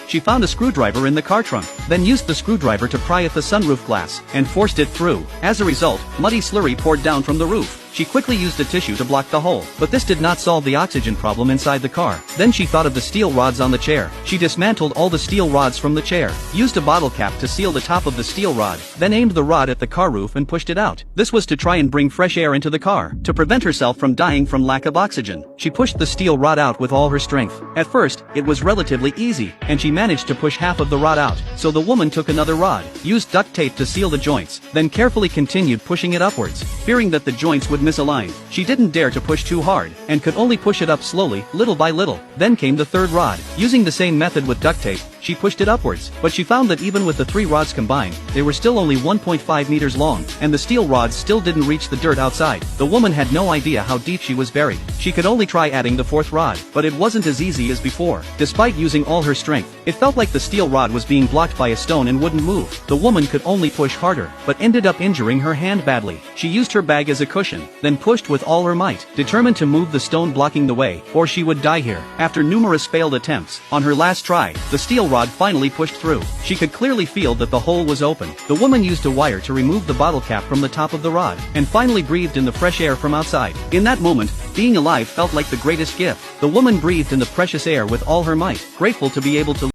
She found a screwdriver in the car trunk, then used the screwdriver to pry at the sunroof glass, and forced it through. As a result, muddy slurry poured down from the roof. She quickly used a tissue to block the hole, but this did not solve the oxygen problem inside the car. Then she thought of the steel rods on the chair. She dismantled all the steel rods from the chair, used a bottle cap to seal the top of the steel rod, then aimed the rod at the car roof and pushed it out. This was to try and bring fresh air into the car, to prevent herself from dying from lack of oxygen. She pushed the steel rod out with all her strength. At first, it was relatively easy, and she managed to push half of the rod out. So the woman took another rod, used duct tape to seal the joints, then carefully continued pushing it upwards, fearing that the joints would misalign. She didn't dare to push too hard, and could only push it up slowly, little by little. Then came the third rod. Using the same method with duct tape, she pushed it upwards, but she found that even with the 3 rods combined, they were still only 1.5 meters long, and the steel rods still didn't reach the dirt outside. The woman had no idea how deep she was buried. She could only try adding the 4th rod, but it wasn't as easy as before. Despite using all her strength, it felt like the steel rod was being blocked by a stone and wouldn't move. The woman could only push harder, but ended up injuring her hand badly. She used her bag as a cushion, then pushed with all her might, determined to move the stone blocking the way, or she would die here. After numerous failed attempts, on her last try, the steel rod finally pushed through. She could clearly feel that the hole was open. The woman used a wire to remove the bottle cap from the top of the rod, and finally breathed in the fresh air from outside. In that moment, being alive felt like the greatest gift. The woman breathed in the precious air with all her might, grateful to be able to